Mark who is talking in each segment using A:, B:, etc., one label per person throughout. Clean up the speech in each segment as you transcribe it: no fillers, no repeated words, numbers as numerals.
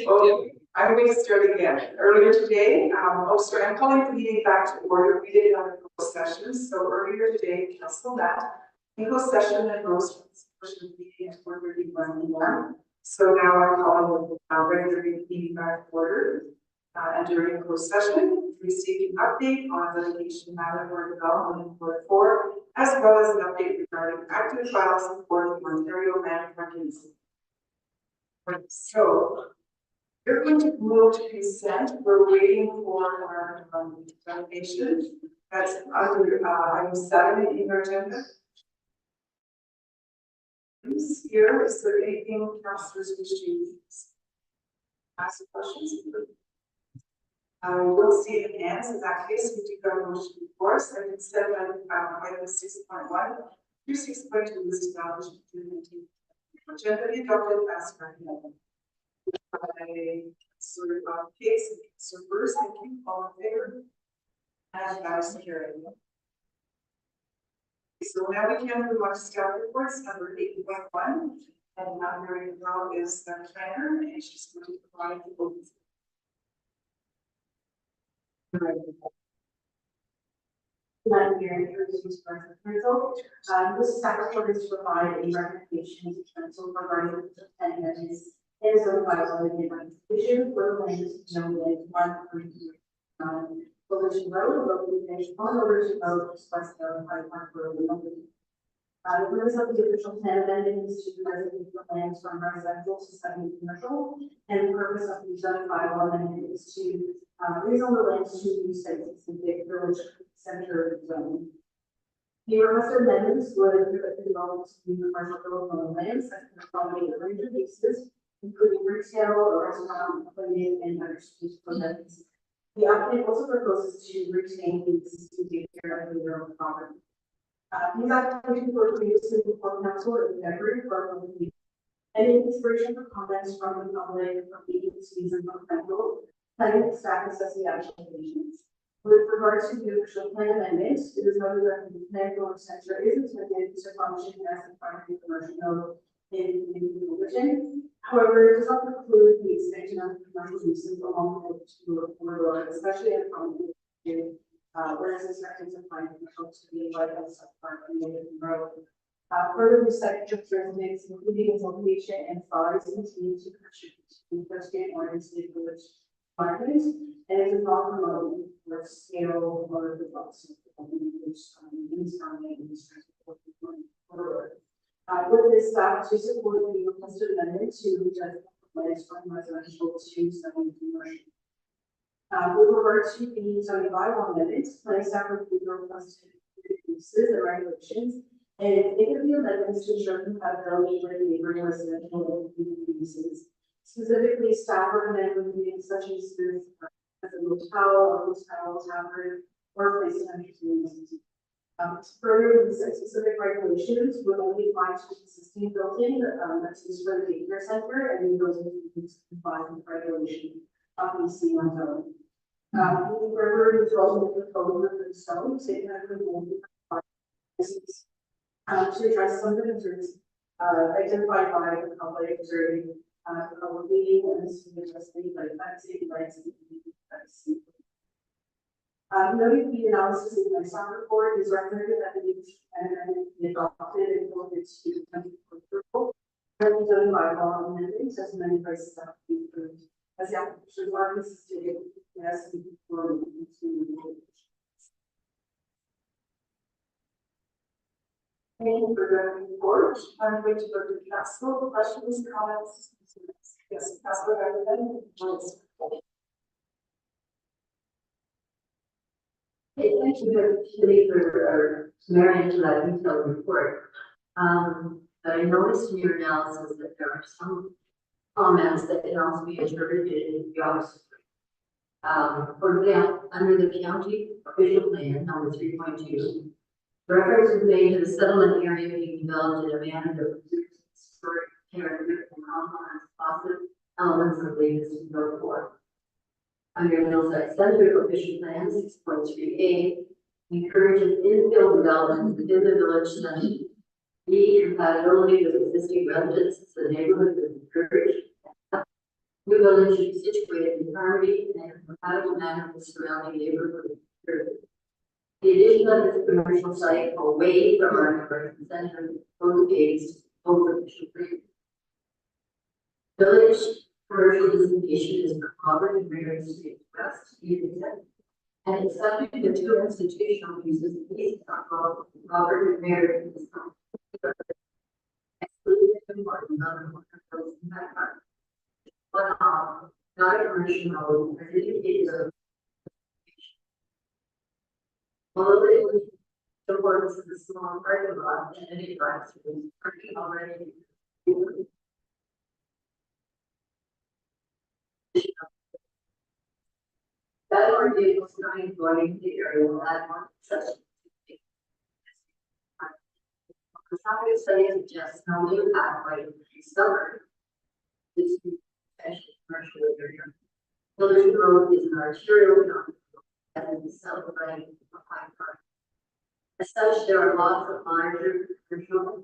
A: Oh, I'm going to start again. Earlier today, sorry, I'm calling the meeting back to order. We did have a closed session. So earlier today, council met in closed session and most meeting at 4:31 p.m. So now I'm calling the regular meeting back to order. And during the closed session, we received an update on litigation matter for development in Ward 4, as well as an update regarding active file support for Ontario Land Parkings. So we're going to move to consent. We're waiting for our delegation. That's under item 7 in our agenda. Here, is there anything councillors wish to ask questions? We'll see in hands. In that case, we do have a motion before us. And instead of item 6.1 through 6.2 is established agenda be adopted as recommended. Sort of case and servers, thank you, all in favor? And that is carried. So now we can move on to staff reports number 8.1. And now Mary Rowe is the planner and she's going to provide the open.
B: Madam Mayor, this staff report is to provide a recommendation to council regarding the planning that is zone bylaw issue for the land known as 1.3 Village Road, located on Village Road, expressed on High Park Road. The purpose of the official plan amendment is to designate the lands from residential to semi-commercial, and the purpose of the zoning bylaw amendment is to rezone the lands to use sites in the village center zone. The requested amendments would permit the development of new commercial development lands that can accommodate a range of uses, including retail, restaurant, clinic, and other space projects. The applicant also proposes to retain the existing daycare of their own property. These applications were previously before council in February for a public meeting. Any inspiration for comments from the public, from agencies, and from council, planning staff assess the applications. With regards to the official plan amendment, it is noted that the plan for center is intended to function as a primary commercial node in the region. However, it does not preclude the expansion of commercial uses along the corridor, especially in front of whereas expected to find commercial to be right on subpart and road. Further, the section residents, including its location and size, continue to contribute to the first-aid ordinance in the village market, and it does not promote the scale or the blocks of the with this staff to support the requested amendment to lands from residential to semi-commercial. With regard to the zoning bylaw amendments, planning staff reviewed the requested uses and regulations, and they can be amendments to ensure compatibility with neighboring residential and community uses. Specifically, staff recommend removing such uses as a motel, tavern, or place of entertainment. Further, the specific regulations would only apply to existing building that's used for the daycare center, and those would comply with regulation of the C1 zone. Further, the development of the code with the zone, state that to address some of the concerns identified by the public during the public meeting, and this is addressing by fencing, rights, and privacy. Noting the analysis in my staff report is recommended that the and be adopted and voted to approval. And the zoning bylaw amendments as many places have been approved. As the application markets stated, yes, for Thank you for the report. I'm going to go to council. Questions, comments? Yes, Councilor Beverly.
C: Thank you for Marion to that detailed report. But I noticed in your analysis that there are some comments that can also be interpreted in the opposite way. For example, under the county official plan number 3.2, reference is made to the settlement area being developed in a manner that preserves historic character and complements positive elements of latest and growth for. Under Middlesex Center official plan 6.3a, encourages infill development within the village center. B, compatibility with existing residences, the neighborhood with encouraged. New village should be situated in harmony and in a compatible manner with surrounding neighborhood. The addition of this commercial site away from our current center motivates overfishing. Village commercial designation is for Auburn and Greater State West, and it's subject to two institutional uses based on Robert and Mary. Excluded important non-commercial impact. One not a commercial as indicated of although it was supports the small parking lot and any drive-through parking already. That or vehicles going to the area will add more accessibility. The traffic study suggests no new pathway discovered. This is potentially commercial area. Village Road is an arterial and is celebrating a high park. As such, there are lots of larger commercial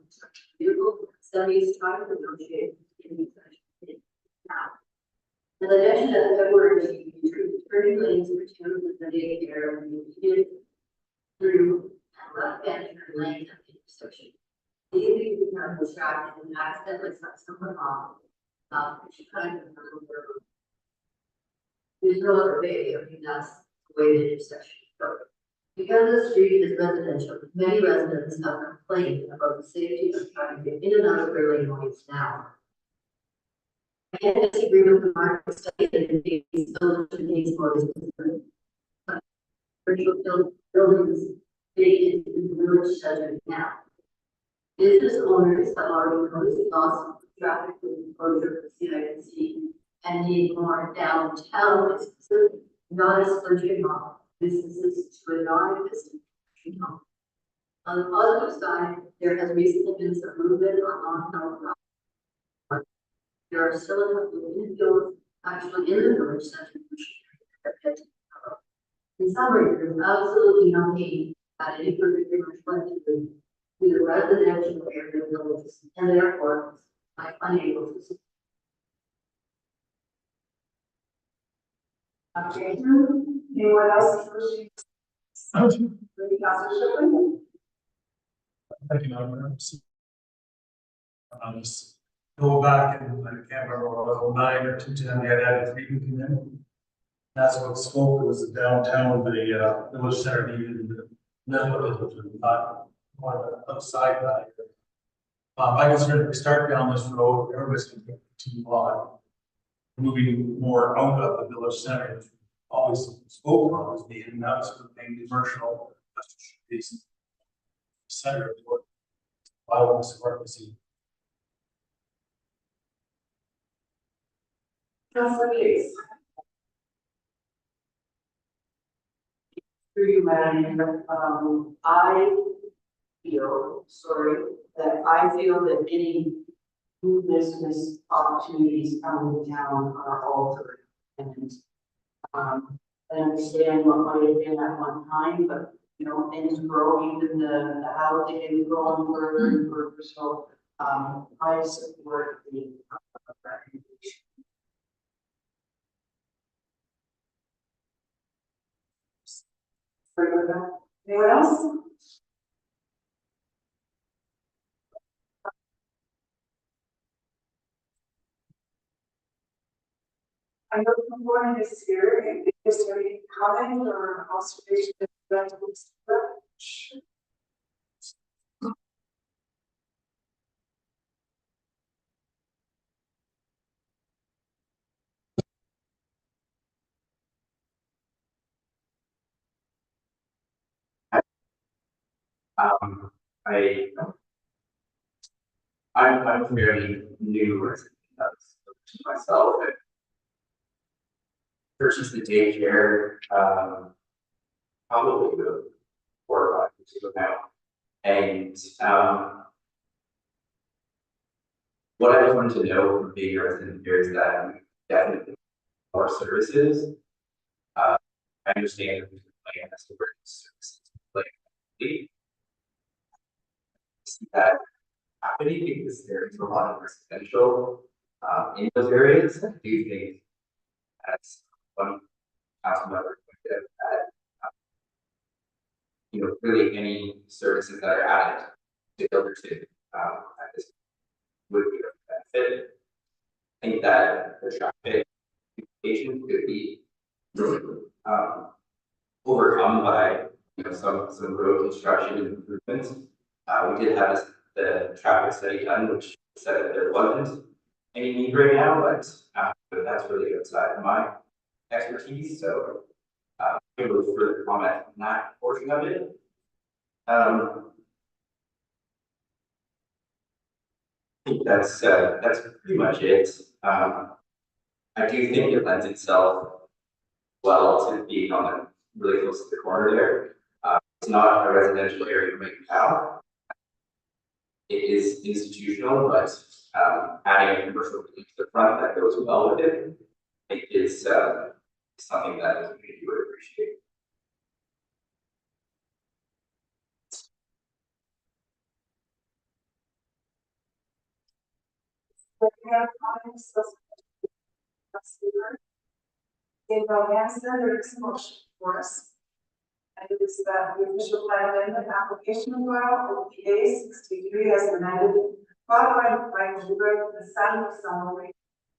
C: vehicle studies trying to negotiate in these now. And the next February, turning lanes for two with the daycare and needed through left hand turn lane at the intersection. These become distracted and accidentally cut someone off, which kind of there's no other way of doing that's the way the intersection goes. Because the street is residential, many residents have complained about the safety of trying to get in and out of their lanes now. I can't disagree with the market study that these buildings commercial buildings vacant in the village center now. Business owners have already noticed loss of traffic with the closure of CIC and need more downtown businesses, not a splintering off businesses to a non-existent home. On the positive side, there has recently been some movement on non-health. There are still a couple of infills actually in the village center, which in summary, there's absolutely no need at any particular activity to the residential area of villages, and therefore, I'm unable to support.
A: Okay, anyone else? Councilor Shipley?
D: Thank you, Madam Mayor. Just go back and I can't remember what it was, 09 or 2010, we had added 3 come in. That's what spoke was the downtown, the village center needed the neighborhood, which was not more outside that. My concern, if we start down this road, everybody's going to take too long. Moving more out of the village center, which always spoke on was the in and out of the commercial piece. Center of what I want to work to see.
A: Councilor Case.
E: Through you, Madam Mayor, I feel that any new business opportunities coming to town are altered. And I understand what might have been at one time, but you know, things grow, even the housing is growing further and further. So I support the recommendation.
A: Anyone else? I know the morning is here. Is there any comment or observation that was
F: I'm fairly new to myself. I purchased the daycare probably 4 or 5 years ago now, and what I just wanted to know from being a resident here is that we definitely more services. I understand that there's a plan as to where the services like that happening because there is a lot of residential in those areas. I do think as one council member pointed out that, really any services that are added to Hilderton, at this would be a benefit. I think that the traffic implications could be, overcome by, some road construction improvements. We did have the traffic study done, which said that there wasn't any need right now, but that's really outside of my expertise, so, give a little further comment on that portion of it. I think that's pretty much it. I do think it lends itself well to being on the really close to the corner there. It's not a residential area right now. It is institutional, but adding a commercial building to the front that goes well with it, I think is something that the community would appreciate.
A: We have comments, in the answer, there is a motion for us. And it is that the official plan amendment application file, OPA 63 as amended, filed by the San Summary,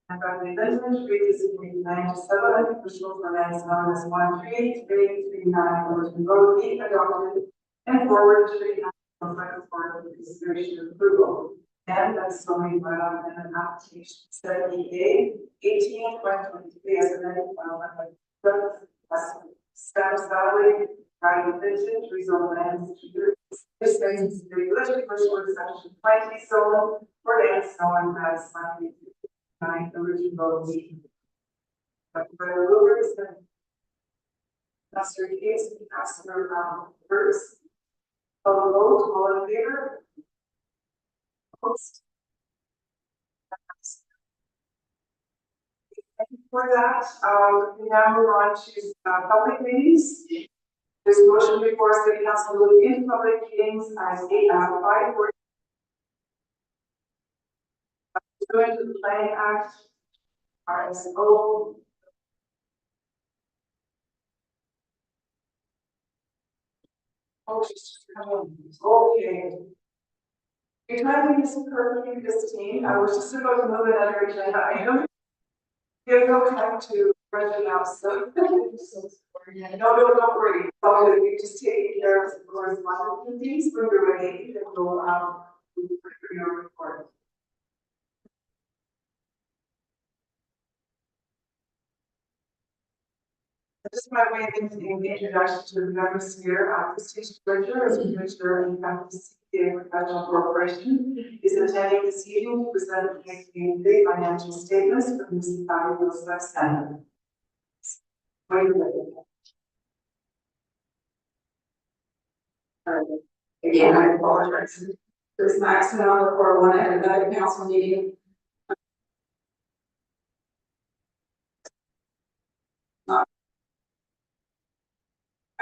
A: and by the amendment redesignated 97 official plans known as 13839 Overton Road be adopted and forward to the council for consideration and approval. And that's summary file and an application 70A 18/2023 as amended by the status salary. Private vision, rezone lands, this brings the village commercial section 20 zone for dance zone as 9 original meeting. But the rulers and Pastor Case, Pastor Bruce. All vote, all in favor? Opposed? For that, we now move on to public meetings. There's a motion before City Council to move into public meetings as 5:40. Pursuant to the Planning Act, RSO. Oh, she's just coming. Okay. Your timing is perfect, Christine. I was just about to move another agenda item. You have no time to run it out, so. No, don't worry. So you just take care of the correspondence things when you're ready, and we'll for your report. Just by way of the introduction to the members here, the state treasurer, as Commissioner and the Professional Corporation, is attending this evening to present the financial statements for the municipality of Middlesex Center.
G: Again, I apologize. Chris Maxon on the 401 at another council meeting.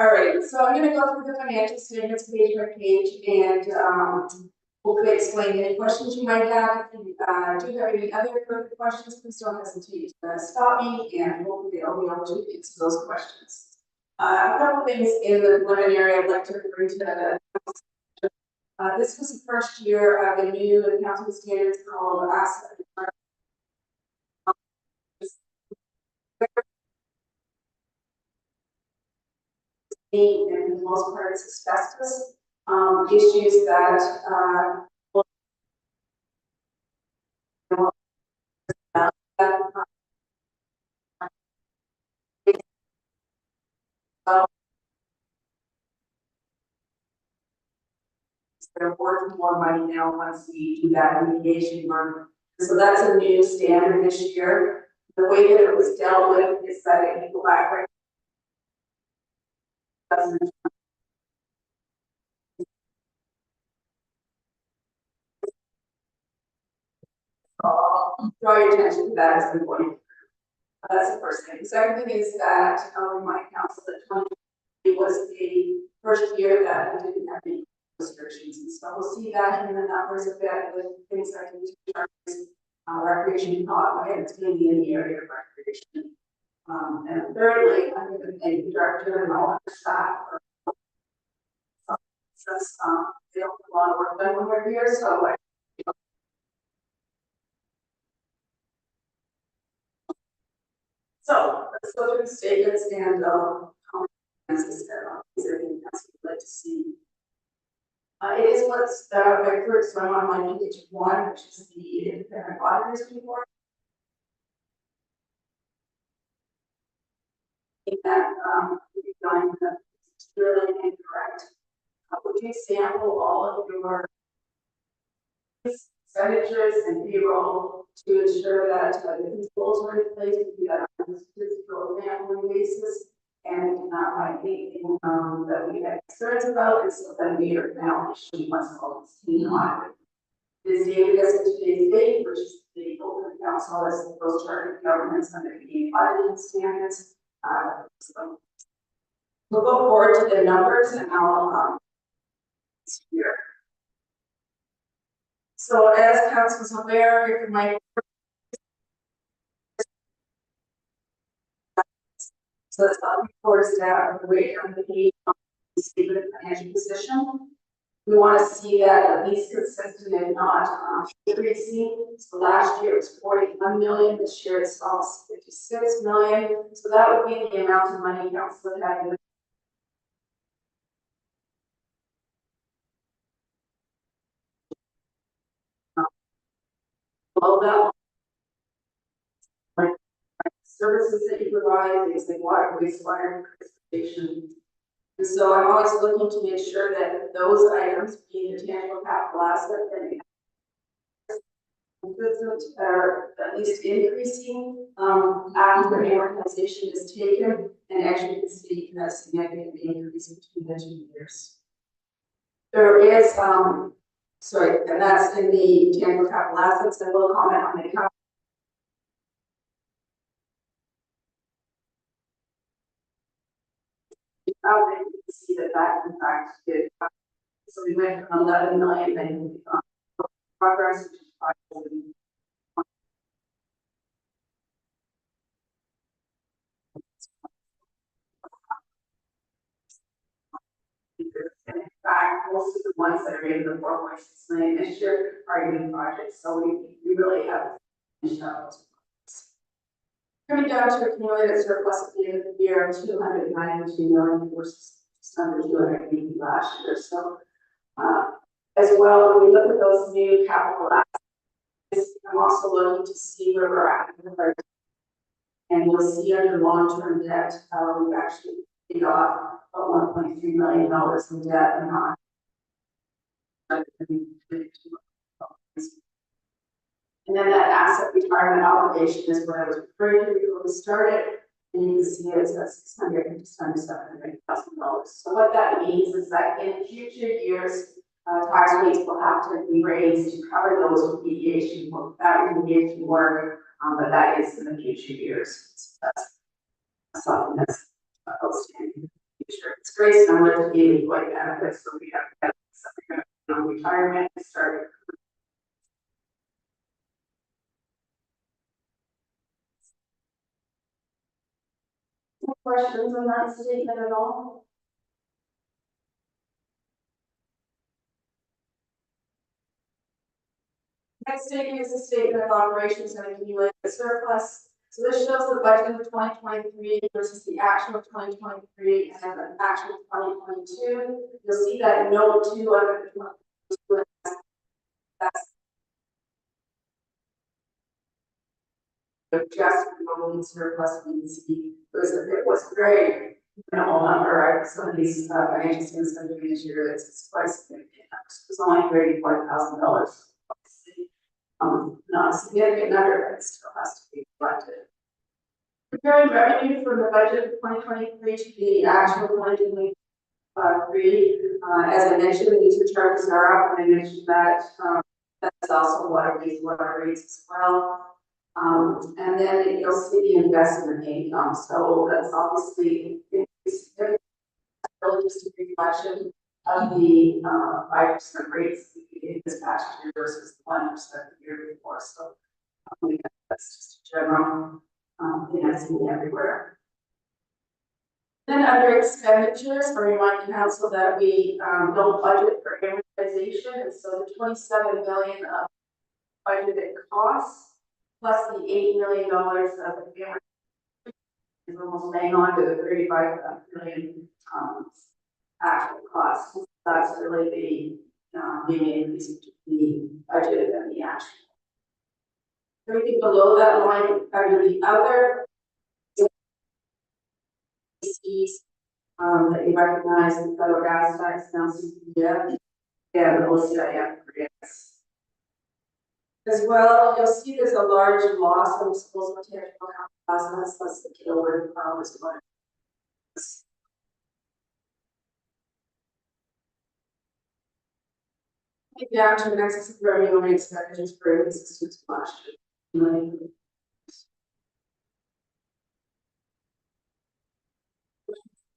G: All right, so I'm going to go through the financial statements page by page and hopefully explain any questions you might have. If you do have any other further questions, please don't hesitate to stop me, and hopefully I'll be able to answer those questions. A couple things in the preliminary I'd like to bring to this was the first year of a new accounting standards called asset. And for the most part, it's asbestos issues that they're worth more money now once we do that remediation work. So that's a new standard this year. The way that it was dealt with is that if you go back right. Draw your attention to that as the point. That's the first thing. The second thing is that my council at 20 was the first year that we didn't have any restrictions, and so we'll see that in the numbers a bit with things like recreation recreation pot, and it's gonna be in the area of recreation. And thirdly, I'm gonna thank the director and all her staff for just, they don't do a lot of work done when we're here, so I. So, let's go through the statements and, comments that anything else you'd like to see. It is what's, my first, so I'm on my page one, which is the independent auditors report. That, we find that it's really incorrect. Would you sample all of your expenditures and payroll to ensure that the controls are in place to do that on a statistical sampling basis and not like anything that we had concerns about, and so then we are now issuing what's called audit. This data is in today's date, which is the open council as those chartered governments under the auditing standards. So we'll go forward to the numbers and I'll here. So as council's aware, if my so it's not report staff the way on the page on the statement of financial position. We want to see that at least consistent and not increasing. So last year it was 41 million, this year it's almost 56 million. So that would be the amount of money council had. Below that, like services that you provide, things like water, wastewater, transportation. And so I'm always looking to make sure that those items, being the tangible capital asset, and consistent or at least increasing after amortization is taken, and actually you can see a significant increase between the 2 years. There is sorry, and that's in the tangible capital assets, and we'll comment on the capital. You can see that in fact did. So we went from 11 million and progress, which is 5 million. And in fact, most of the ones that are in the 4.6 million this year are new projects, so we really have finished out those projects. Coming down to accumulated surplus at the end of the year, 292 million versus just under 280 last year. So, as well, when we look at those new capital assets, I'm also looking to see where we're at in the first. And you'll see under long-term debt, we've actually paid off about $1.3 million in debt and not. And then that asset retirement obligation is what I was referring to before we started. And you can see it's at $600,000 and just under $700,000. So what that means is that in future years, tax rates will have to be raised to cover those remediation work, but that is in the future years. So that's something that's outstanding in the future. It's very similar to the employee benefits, so we have something on retirement started. Any questions on that statement at all? Next statement is a statement of operations and accumulated surplus. So this shows the budget of 2023 versus the actual 2023 and the actual 2022. You'll see that no 2 under the 2022. That's just rolling surplus means it was very minimal number. Some of these financial statements that we this year, it's quite significant. It was only $34,000. Not a significant number, but it still has to be reflected. Comparing revenue from the budget of 2023 to the actual 2023, as I mentioned, these charges are up, and I mentioned that that's also water rates as well. And then you'll see the investment income. So that's obviously really just a reflection of the 5% rates in this past year versus the 1% the year before. So That's just a general, thing I see everywhere. Then under expenditures, I remind council that we, don't budget for amortization, and so the 27 million of budgeted costs, plus the $8 million of amortization is almost laying on to the 35 million, actual costs. That's really the increase between the budget and the actual. Everything below that line under the other fees, that you recognize the federal gas tax, now CPF, and OCIF grants. As well, you'll see there's a large loss on disposable tangible capital assets. That's the kilowatt hours one. Down to an excess of revenue and expenditures for assistance last year.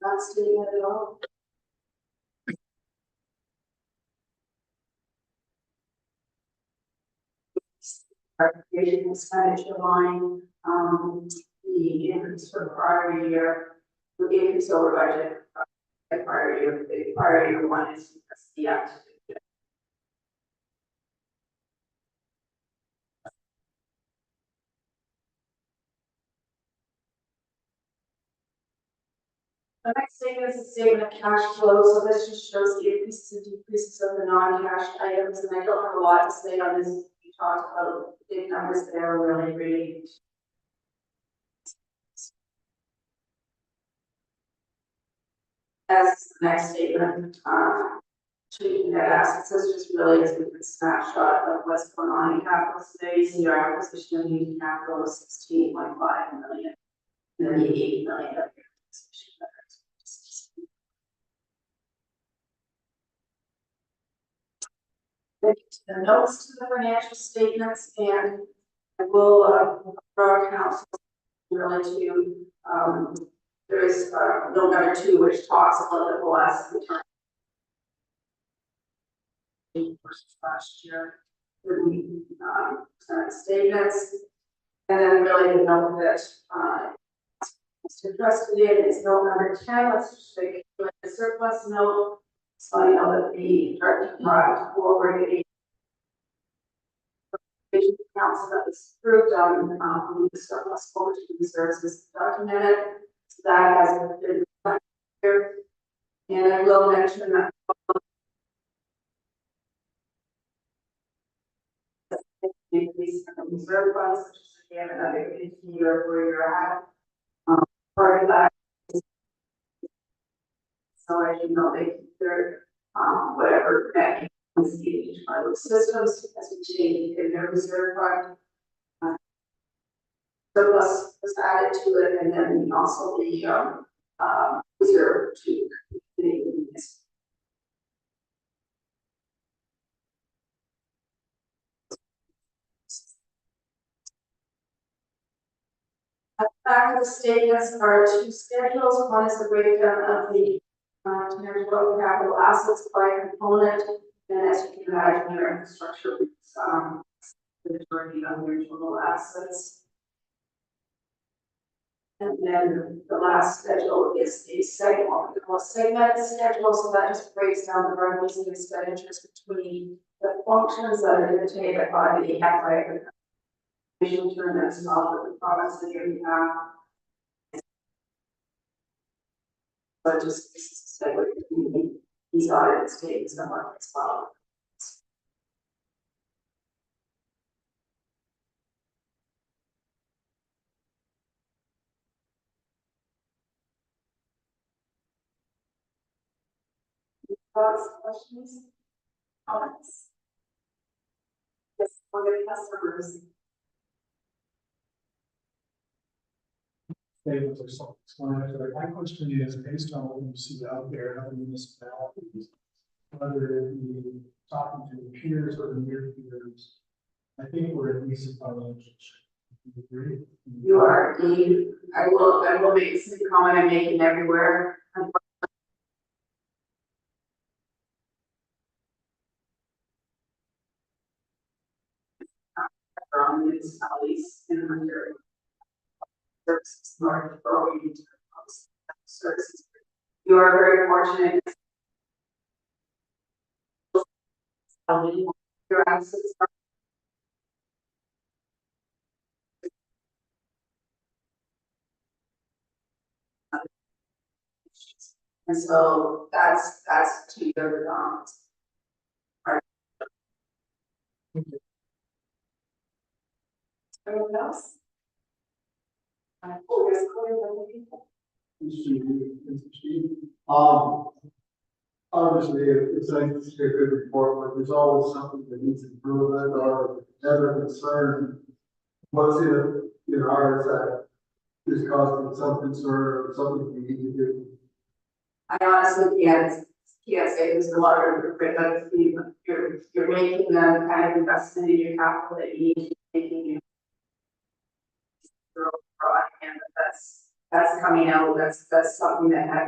G: Not stating it at all. Recreation expenditure line, the increase for the prior year, the increase over budget, the prior year one is the activity. The next statement is a statement of cash flow, so this just shows the increases and decreases of the non-cash items, and I don't have a lot to say on this. We talked about big numbers there, really. As the next statement, treating net assets is just really a good snapshot of what's going on in capital today. See our acquisition of new capital of 16.5 million, and then the 8 million of acquisition. The notes to the financial statements, and I will draw council really to there is note number 2, which talks a little bit less in terms versus last year. The statements, and then really the note that interested in is note number 10. Let's just take a surplus note. So I know that the director will already council that was approved on the surplus forward to reserves is documented. So that has been reflected here. And I will mention that increase in the reserve funds, which is again another indicator where you're at. Part of that is, so as you know, they keep their whatever that is each of those systems as we change in their reserve fund. Surplus was added to it, and then also the reserve to the at the back of the statements are 2 schedules. One is the breakdown of the tangible capital assets by component, and as you can imagine, your infrastructure is the majority of your total assets. And then the last schedule is the segment schedule, so that just breaks down the revenues and expenditures between the functions that are dictated by the FI term that's involved with the products that you have. But just say what these audited statements and what it's followed. Thoughts, questions, comments? Yes, for the customers.
D: Statements or self-explanatory. My question is based on what you see out there in other municipalities, whether it be talking to peers or near peers, I think we're at least a financial. You agree?
G: You are indeed. I will make the same comment I'm making everywhere.
E: municipalities in Ontario. Services large growing in terms of services. You are very fortunate. Your assets are. And so that's to your
A: Anyone else? Oh, yes, go ahead.
H: Obviously, it's nice to see a good report, but there's always something that needs improvement or ever concern. What's in ours that is causing some concern or something we need to do?
E: I honestly can't say there's a lot of improvement, but you're making them kind of invested in your capital that you need to making you grow broad, and that's coming out, that's something that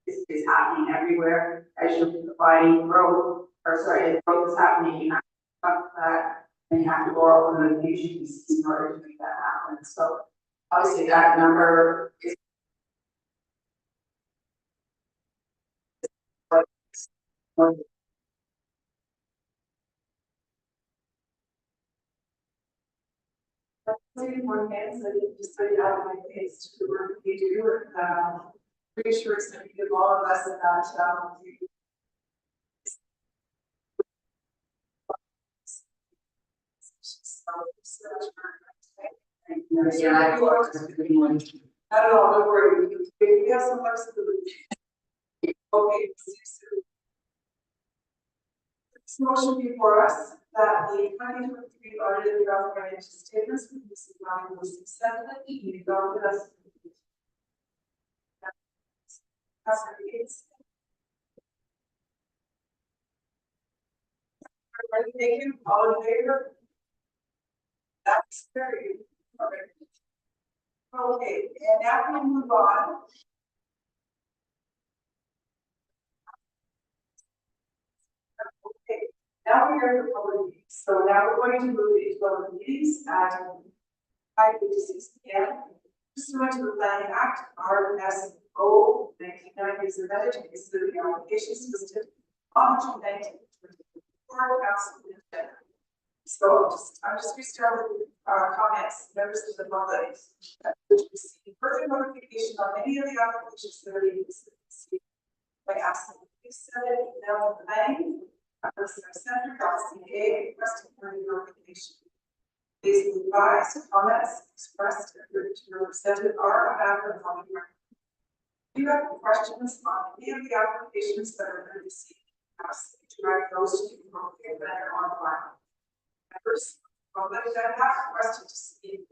E: is happening everywhere as you're providing growth, or sorry, the growth is happening, you have to talk that, and you have to go over the efficiencies in order to make that happen. So obviously that number is
A: Maybe one hand, so you just put it out of my face to the work you do, pretty sure it's gonna give all of us that,
E: yeah,
A: I don't know, don't worry, we have some flexibility. Okay, this motion before us, that the 2023 audited draft financial statements, this is not was accepted, you go with us. That's the case. Everybody, thank you, all in favor? That's very good. Okay, and now we move on. Okay, now we're here for public meetings. So now we're going to move into public meetings at 5:56 p.m. Pursuant to the Planning Act, RSO 1990 is amended to consider the applications listed on June 19th, 2024 council agenda. So I'm just restart with comments, members of the public, which receive further notification on any of the applications that are being considered by asking, please send an email to the planning, center.ca, requesting further notification. Please be advised, comments expressed and represented are on behalf of the public record. If you have questions on any of the applications that are received, ask to direct those to the appropriate vendor online. Members, public that have requested to speak,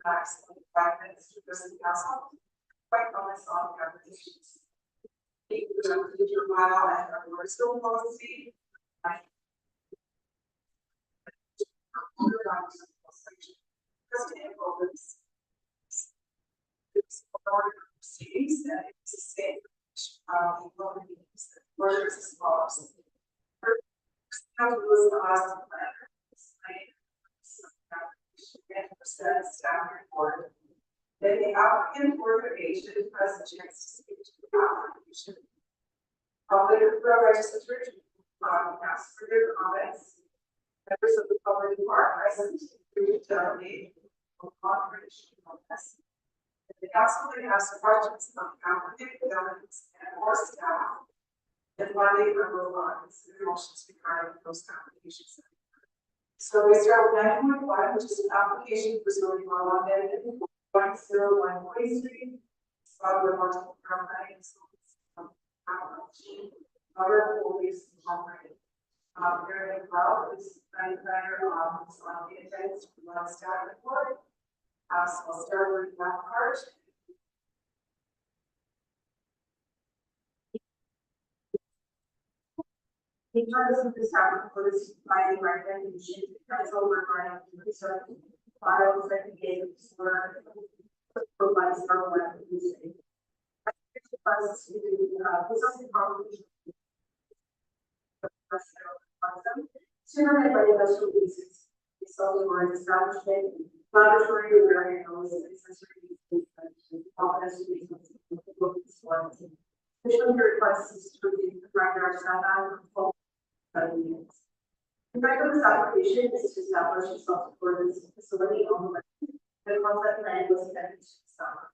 A: maximum 5 minutes to address the council. Quite comments on the applications. Speak to your file and our personal policy. Proceedings that it's the same words as follows. How to listen to us staff report. Then the applicant or their agent has a chance to speak to the application. Public registered, ask for their comments. Members of the public who are present, to delegate cooperation on this. The council may ask questions of applicant, governments, and or staff. And finally, we will consider motions regarding those applications. So we start with 9.1, which is an application for zoning law amendment 101 Way Street. Other multiple properties. Other police operating. Very well is planner on the agenda to provide staff report. So I'll start with that part.
B: Because of the staff report is providing recommendation to council regarding the research files that the games were provided for recommendation. Supervised by the releases self-storage establishment, laboratory, warehouse, accessory uses, office space, official request is to reduce the front yard setback from 12 units. The fact of this application is to establish a self-storage facility on the land. The concept plan was intended to stop.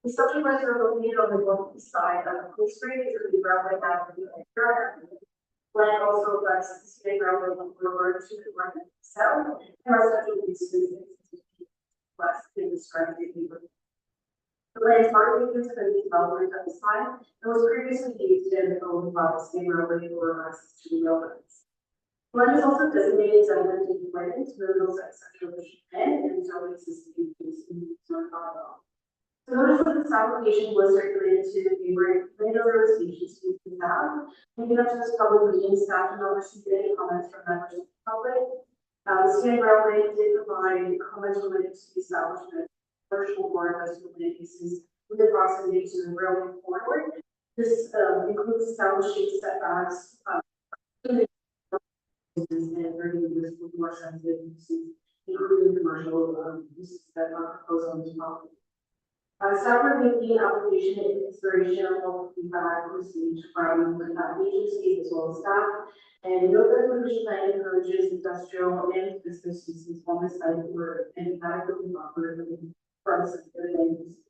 B: The subdivisions are located on the northeast side of Cool Street, to the railway avenue and land also abuts the state railway corridor to the north and south, and residential uses west in the surrounding neighborhood. The land partly used for the development of the site and was previously used and owned by the state railway for access to the railroads. Land is also designated as eminent land to the Middlesex Central Plan and so existing use in the zone bylaw. The notice of this application was circulated to the neighborhood stations to be found. Leading up to this public meeting, staff did not receive any comments from members of the public. The state railway did provide comments related to the establishment of commercial or industrial land uses with the proximity to the railway corridor. This includes establishing setbacks and bringing this with more sensitive uses, including commercial uses that are proposed on this property. Staff reviewed the application in consideration of all feedback received from agencies as well as staff, and no resolution that encourages industrial and business uses on the site were inadequately offered from sensitive land uses.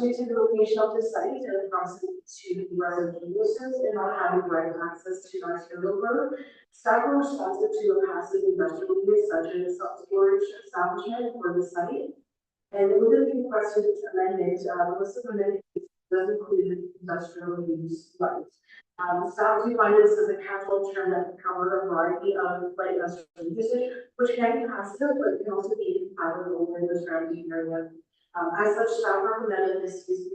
B: Due to the location of the site and proximity to the residential uses and not having direct access to arterial road, staff were responsive to a passive industrial use such as self-storage establishment for the site. And with the requested amendment, the list of amendments does include industrial use light. Staff define this as a catch-all term that can cover a variety of light industrial usage, which can be passive, but can also be incompatible with the surrounding area. As such, staff recommended this use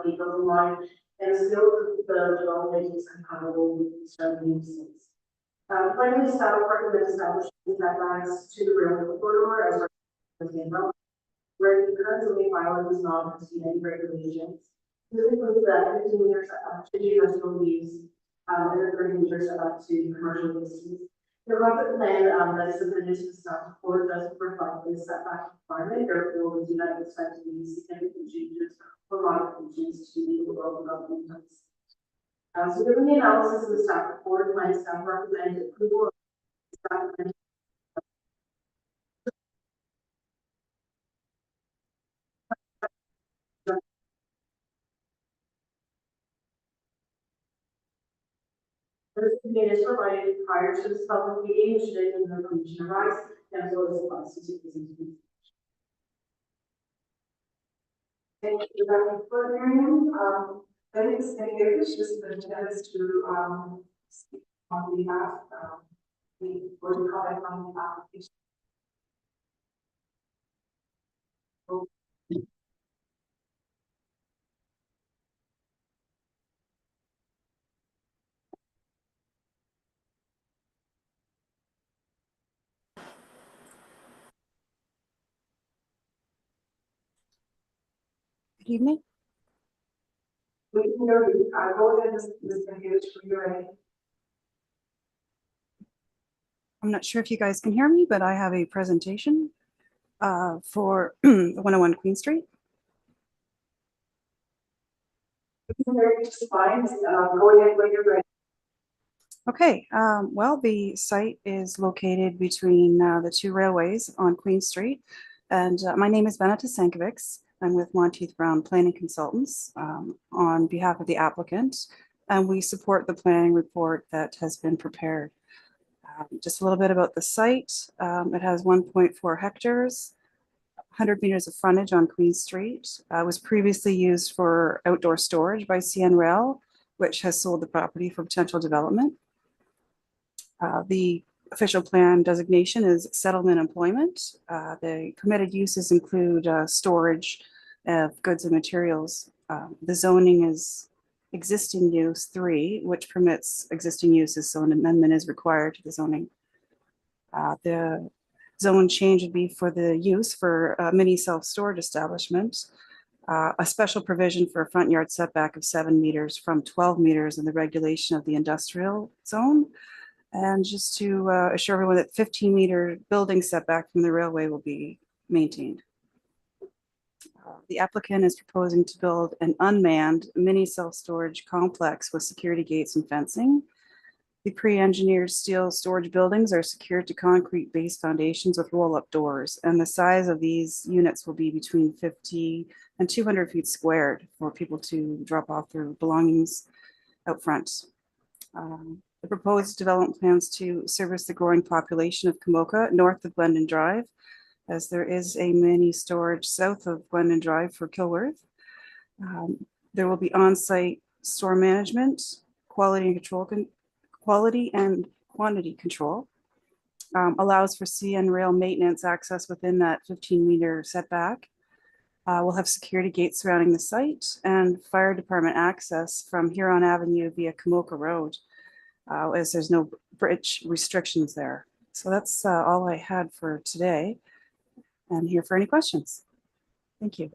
B: be line and still the development is compatible with the surrounding uses. Finally, staff recommends establishing setbacks to the railroad corridor as recommended where the current zoning bylaw does not contain any regulations. This includes that 15-meter setback to industrial use and a 30-meter setback to commercial uses. The concept plan that is submitted to the staff report does reflect this setback requirement. Therefore, we do not expect any significant changes or modifications to the overall development plans. So given the analysis of the staff report, plan staff recommend approval of the staff plan. This is provided prior to this public meeting, should any information arise, as well as the constitute presentation.
A: Thank you, Dr. Ferdinand. I think it's any issues that has to speak on behalf of the board of comment on the application.
I: Good evening.
A: We can hear you. Go ahead, Ms. Stankiewicz, when you're ready.
I: I'm not sure if you guys can hear me, but I have a presentation for 101 Queen Street.
A: We can hear you just fine. Go ahead when you're ready.
I: Okay, well, the site is located between the two railways on Queen Street. And my name is Benita Sankovics. I'm with Monteith Brown Planning Consultants on behalf of the applicant, and we support the planning report that has been prepared. Just a little bit about the site. It has 1.4 hectares, 100 meters of frontage on Queen Street. Was previously used for outdoor storage by CN Rail, which has sold the property for potential development. The official plan designation is settlement employment. The permitted uses include storage of goods and materials. The zoning is existing use 3, which permits existing uses, so an amendment is required to the zoning. The zone change would be for the use for a mini self-storage establishment. A special provision for a front yard setback of 7 meters from 12 meters in the regulation of the industrial zone. And just to assure everyone that 15-meter building setback from the railway will be maintained. The applicant is proposing to build an unmanned mini self-storage complex with security gates and fencing. The pre-engineered steel storage buildings are secured to concrete base foundations with roll-up doors, and the size of these units will be between 50 and 200 feet squared for people to drop off their belongings out front. The proposed development plans to service the growing population of Kamoka north of Glendon Drive, as there is a mini storage south of Glendon Drive for Kilworth. There will be on-site store management, quality and quantity control. Allows for CN rail maintenance access within that 15-meter setback. We'll have security gates surrounding the site and fire department access from Huron Avenue via Kamoka Road, as there's no bridge restrictions there. So that's all I had for today. I'm here for any questions. Thank you.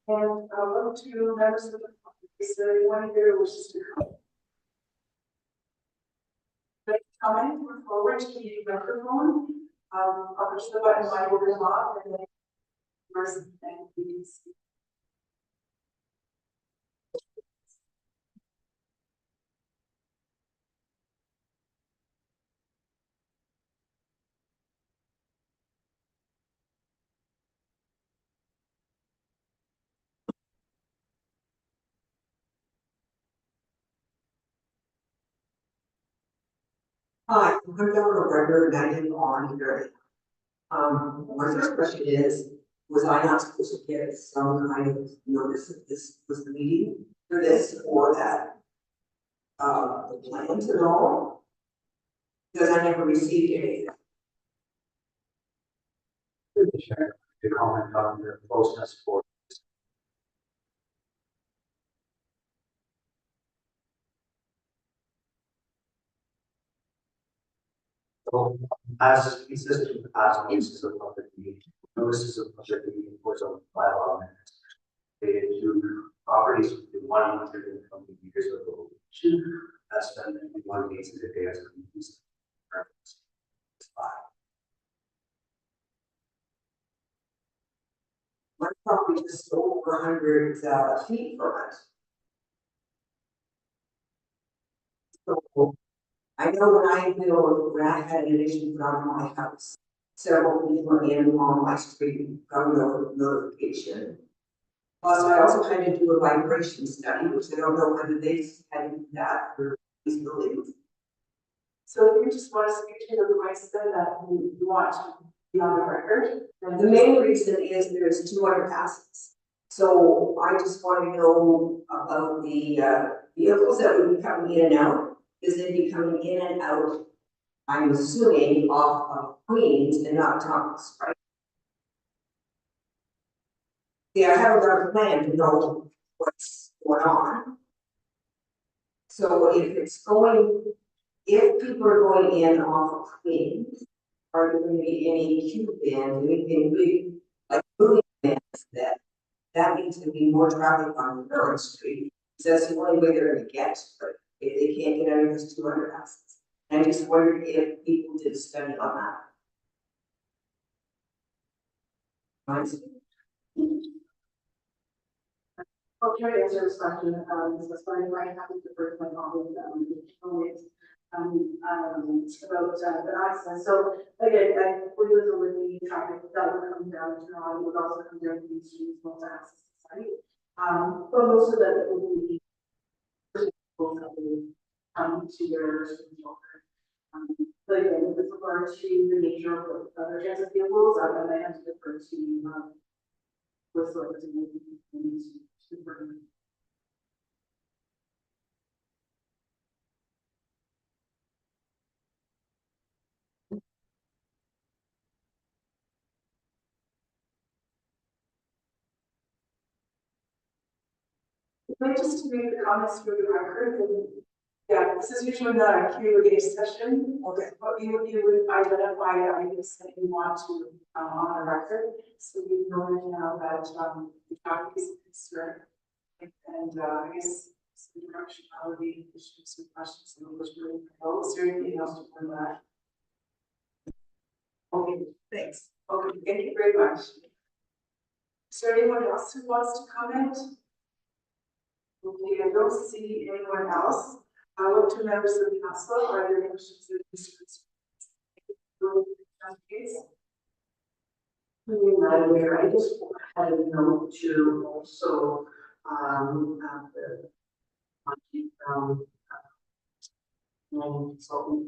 A: And I'll look to members of the public. Is there anyone here who wishes to comment? Comment, move forward to the microphone. I'll push the button, my will come off, and then person, thank you.
J: Hi, I'm Governor Weber, and I live on here. My first question is, was I not supposed to get some kind of notice that this was the meeting for this or that? The plans at all? Because I never received anything.
K: Share the comment on your closeness for. So, as consistent with past cases of public meeting, notices of public meeting was on bylaw amendments related to properties within 120 meters of the location, as spent in 1 days in advance of the use.
J: My property is over 100 feet from it. So I know when I had an issue around my house, several people in on my street got a notification. Plus, I also had to do a vibration study, which I don't know whether they had to do that for these buildings.
A: So if you just want to speak to the rights then that you want to be on the record.
J: The main reason is there's 200 passes. So I just want to know about the vehicles that would be coming in and out. Is they be coming in and out, I'm assuming, off of Queens and not Thomas, right? Yeah, I have a rough plan to know what's going on. So if people are going in off of Queens, are there going to be any queue bins, anything big, like moving bins that needs to be more traffic on Third Street? Because that's the only way they're going to get, but if they can't get out of this 200 houses. I just wondered if people did a study on that.
B: I'll try to answer this question, this is fine, I have to defer to my colleague, about the access. So again, I believe with the traffic that would come down to Toronto, would also come down to these streets, most access to site. But most of that will be to your but again, with regard to the nature of the other transit vehicles, then I have to defer to with sort of
A: Just to make the comments for the record, Yeah, this is usually not a Q&A session. Okay. But you would identify items that you want to, on the record, so we know now that, the topic is concerned. And, I guess, some directionality, issues, some questions, and which really proposed, is there anything else to bring back? Okay, thanks. Okay, thank you very much. Is there anyone else who wants to comment? Okay, I don't see anyone else. I look to members of the council. Are there any questions of this?
E: Madam Mayor, I just had a note to also, consultant,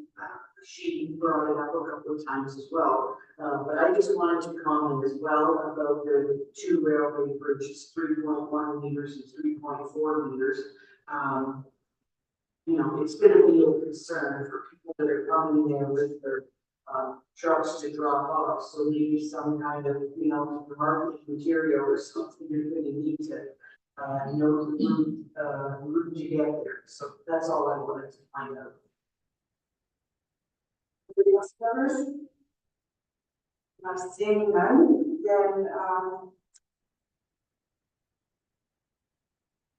E: she brought it up a couple of times as well. But I just wanted to comment as well about the two railway bridges, 3.1 meters and 3.4 meters. You know, it's gonna be a concern for people that are coming there with their trucks to drop off, so maybe some kind of, you know, marketing material or something you're gonna need to know the route to get there. So that's all I wanted to find out.
A: Anybody else, members? Not seeing none, then,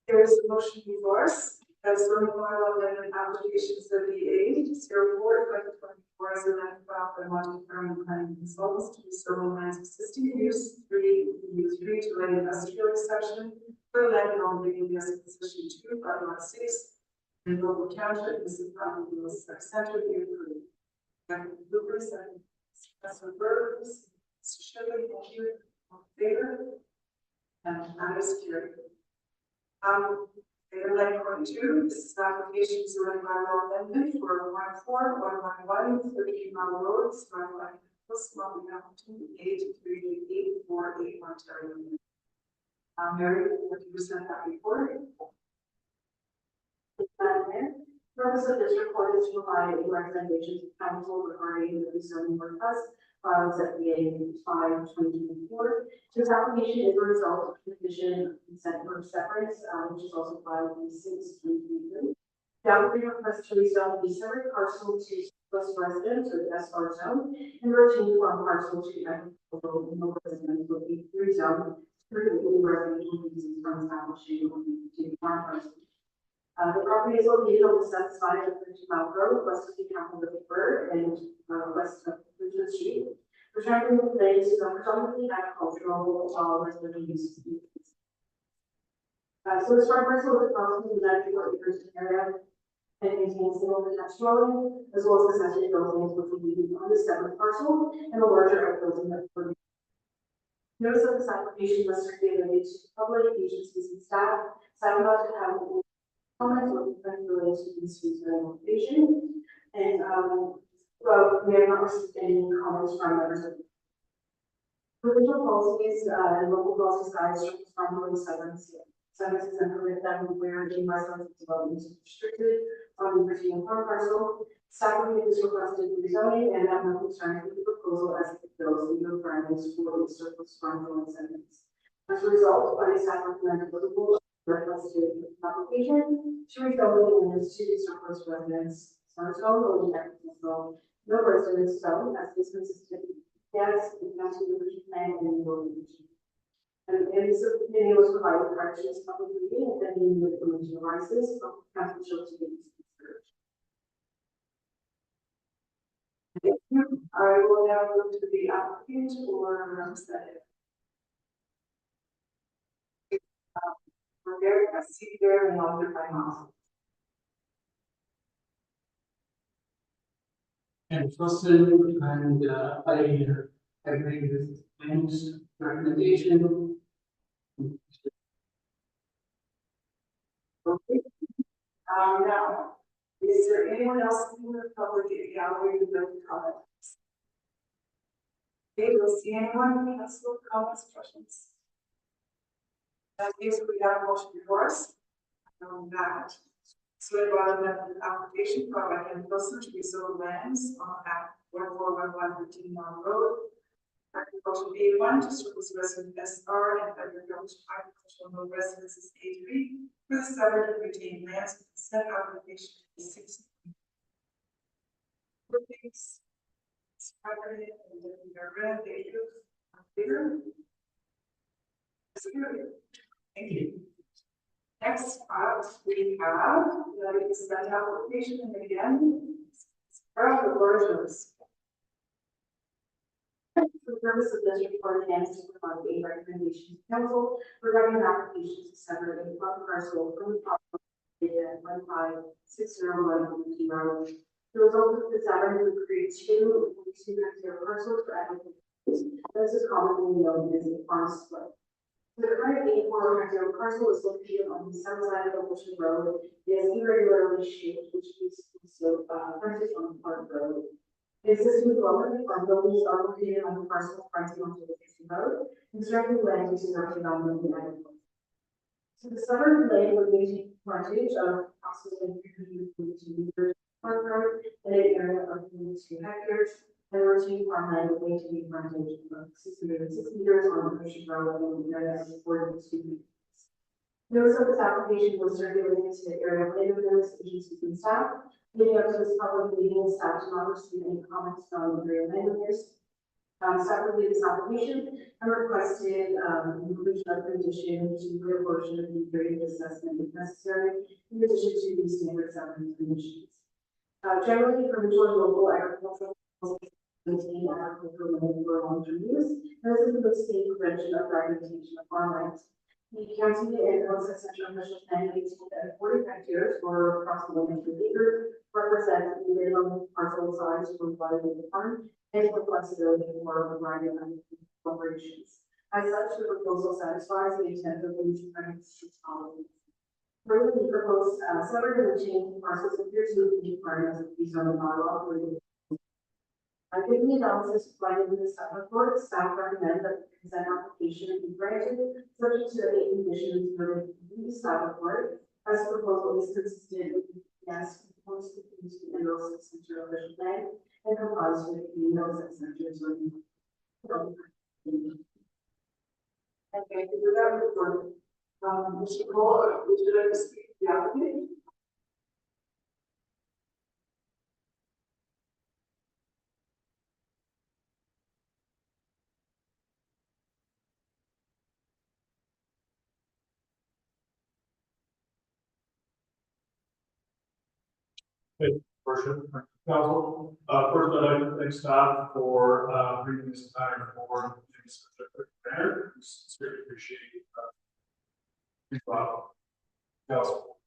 A: there is a motion before us. That's zoning bylaw amendment applications of the 8/04/2024 as amended by Monty Curran Planning Consultants to restore lands existing use 3 to an industrial exception for land on the position 2 by lot 6 in local township. This is from the Middlesex Center be approved. And Luber, second, Councilor Burns, Mr. Shirley, thank you. All in favor? And that is carried. Item 9.2, this is application zoning bylaw amendment for 14111 13 Mile Road, Smart Line, Smart Line, 2838848 Ontario. Mary, would you present that report?
B: Madam Mayor, the purpose of this report is to provide a recommendation to council regarding the zoning request filed at the 5/2024. This application is a result of petition consent for severance, which is also filed in 6/2023. The applicant requests to rezone the separate parcel to plus residents or the SR zone and retain from parcel to agricultural no residents will be rezoned through the residential uses from establishing to farm parcel. The property is located on the south side of 13 Mile Road, west of the capital of the Bird and west of Richmond Street. The tracking of place is predominantly agricultural, residential use. So this farm parcel is approximately 94 acres in area and contains single detached dwelling as well as accessory buildings which will be used on the separate parcel and a larger outbuilding that will be. Notice of this application must be related to public agencies and staff. Staff not to have comments or complaints related to this application. And well, we have not received any comments from members of provincial policies and local policies guides from the severance is implemented that where the residential development is restricted on the Virginia farm parcel. Staff review is requested rezoning and have no concerns with the proposal as it fulfills the requirements for the surplus farm incentives. As a result, by staff recommended approval requested application to rezone and to surplus residents. Some zone or the agricultural no residents zone as this consistent gas and conservation plan and building. And this opinion was provided for this public meeting and then the information arises from council to be considered.
A: Thank you. I will now move to the applicant or representative. We're there, I see there and I'll get my mouth.
L: And Wilson, and I agree with Ben's recommendation.
A: Okay. Now, is there anyone else in the public gallery who would like to comment? Okay, we'll see anyone, council comments, questions? That case, we have a motion before us. That. So I brought an application brought by Ken Wilson to rezone lands on at 14111 Mile Road. Agricultural A1 to surplus resident SR and agricultural no residences A3 for the severed and retained lands Set application is 6. Thanks. Property and then we are ready. Clear? Thank you. Next up, we have the consent application, and again, the versions.
B: For the purpose of this report, and to provide a recommendation to council regarding an application to separate a front parcel from the property at 15601 The result of the severing would create two 2-hectare parcels for agriculture. This is commonly known as a farm split. The current 84-hectare parcel is located on the south side of Ocean Road. It is irregularly shaped, which is also frontage on Park Road. Existing dwelling or buildings are located on the parcel fronting onto the Ocean Road, and certain land uses are predominantly agricultural. So the southern land would maintain frontage of approximately 342 meters Park Road and an area of 22 hectares. And routine farmland would maintain frontage of 606 meters on the Ocean Road and an area of 42 meters. Notice of this application was circulated to the area of land owners, agencies, and staff. Leading up to this public meeting, staff did not receive any comments from the area landowners. Staff reviewed this application and requested inclusion of condition to the portion of the grade assessment if necessary, in addition to the standard zoning conditions. Generally, provincial and local agricultural maintain agricultural land for long-term use, and this includes state prevention of fragmentation of farmland. The county and Middlesex Central official plan maintain that 40 hectares or approximately 2 acres represent the minimum parcel size for the farm and for flexibility for a variety of operations. As such, the proposal satisfies the intent of the policies. Further, the proposed separate and change parcels appears to be requirements of the zoning bylaw. Given the analysis provided in the staff report, staff recommend that the consent application be granted, subject to the 8 conditions noted in the staff report. As the proposal is consistent with the yes, proposed to the Middlesex Central official plan and complies with the Middlesex Central zoning.
A: And thank you for that report. Mr. Cole, would you like to speak to the applicant?
D: Worship, council. First, I'd like to thank staff for bringing this matter forward in such a quick manner. We sincerely appreciate council.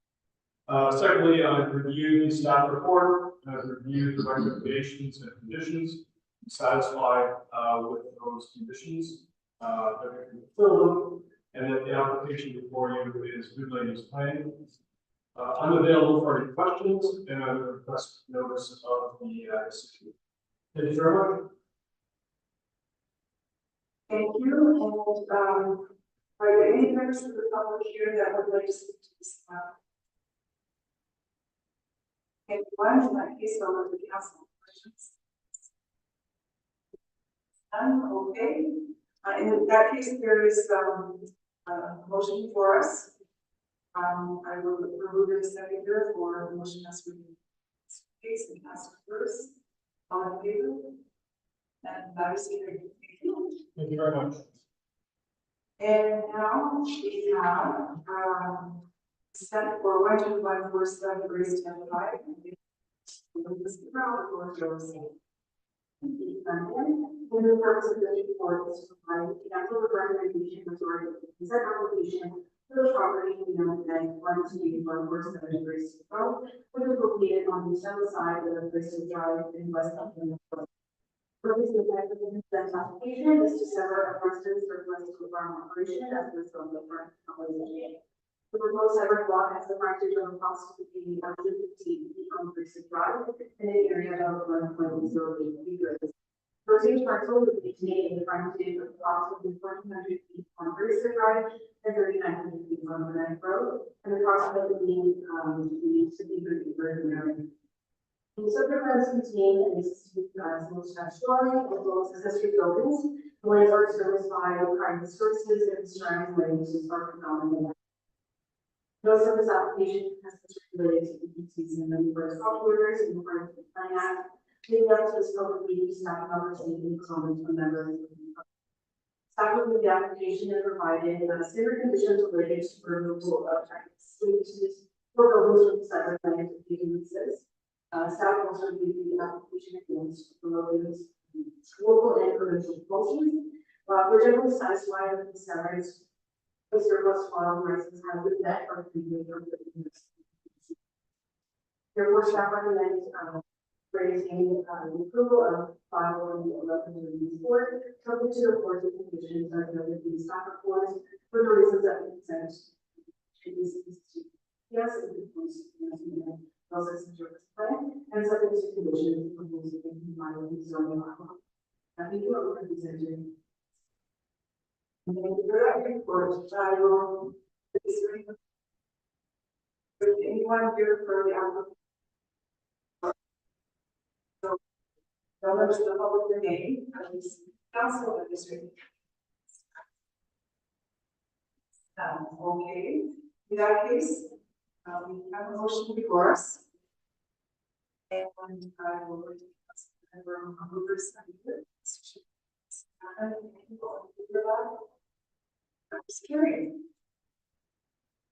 D: Secondly, I've reviewed the staff report, I've reviewed the recommendations and conditions, satisfied with those conditions, that we can fulfill them, and that the application before you is good land use planning. I'm available for any questions, and I would request notice of the decision. Thank you very much.
A: Thank you. And are there any members of the public here that would like to speak to this? Anyone in that case, I'll let the council questions. Okay. In that case, there is a motion for us. I will remove the second here for the motion as we case and ask first. All in favor? And that is carried. Thank you.
D: Thank you very much.
A: And now we have set for 12147 Grace 10-5. Mr. Brown, for yours.
B: And the purpose of this report is to provide the council with recommendation majority of the consent application for the property known as 12147 Grace Road, which is located on the south side of Bristol Drive in West London. The purpose of the consent application is to sever a residence request to a farm operation as a result of the current company. The proposed severed lot has the frontage of approximately 115 feet on Bristol Drive in an area of 1.08 acres. Rotate parcel would maintain a frontage of approximately 1,400 feet on Bristol Drive and 3,900 feet on the Neck Road, and approximately 600 acres in area. The subject lands contain an existing single-detached dwelling as well as accessory buildings. The lands are serviced by private sources and surrounding land uses are predominantly. Notice of this application has been circulated to agencies and members, orders in accordance with the Plan Act. Leading up to this public meeting, staff members and comments from members. Staff reviewed the application and provided standard conditions related to removal of spaces for buildings with site plan agencies. Staff also reviewed the application against promoting local and provincial policies. We're generally satisfied with the standards. The surplus file license have been met or completed or therefore, staff recommends granting approval of file 1134, subject to the board's conditions as noted in the staff reports for the reasons that consent to this. Yes, it includes process and service plan and subject to conditions for music and combined with zoning law. I think what we're presenting.
A: Thank you for that report. I will. Is there anyone here for the applicant? So, members of the public remain, council administrator. Okay, in that case, we have a motion before us. And I will read the movers and that's carried.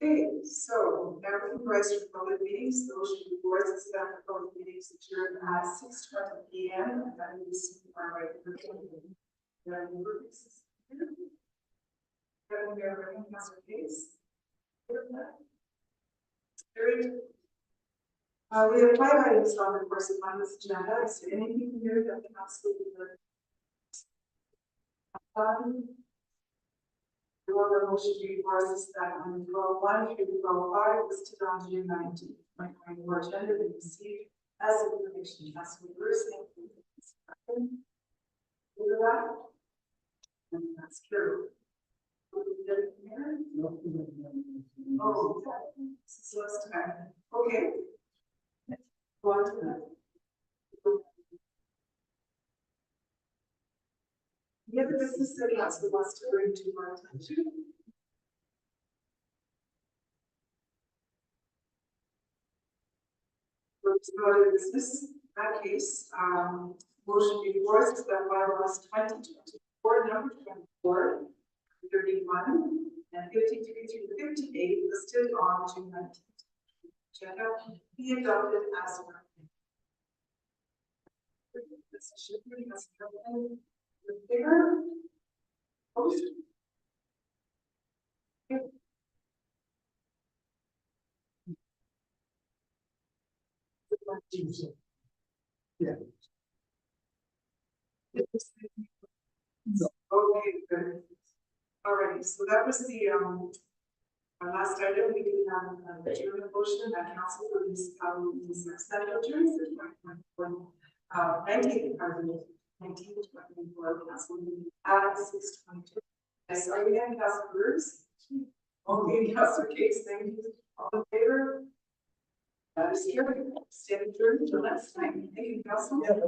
A: Okay, so now we rise for public meetings. The motion before us is that the public meetings adjourned at 6:20 p.m. and that is our regular meeting. Kevin, we are running council case. Carried. We have 5 items on the correspondence agenda. Is there anything here that the council would the other motion before us is that on 12.1 through 12.5 listed on June 19th, 2024 agenda be received as information. Councilor Bruce, over that, and that's carried. Oh, this is last time. Okay. Go on to that. The other business that council wants to bring to our attention. Let's go to business. In that case, motion before us is that bylaws 2024, number 24, 31, and 53 through 58 listed on June 19th. Agenda be adopted as written. This should be as written. The bigger motion.
H: Yeah.
A: Okay, good. Alright, so that was the last item. We did have a adjournment motion that council for this consent adjournment for 19th, pardon me. 1924 council meeting at 6:22. I saw you again, Councilor Bruce. Okay, Councilor Case, thank you. All in favor? That is carried. Stand adjourned until next time. Thank you, Council.
H: Yeah,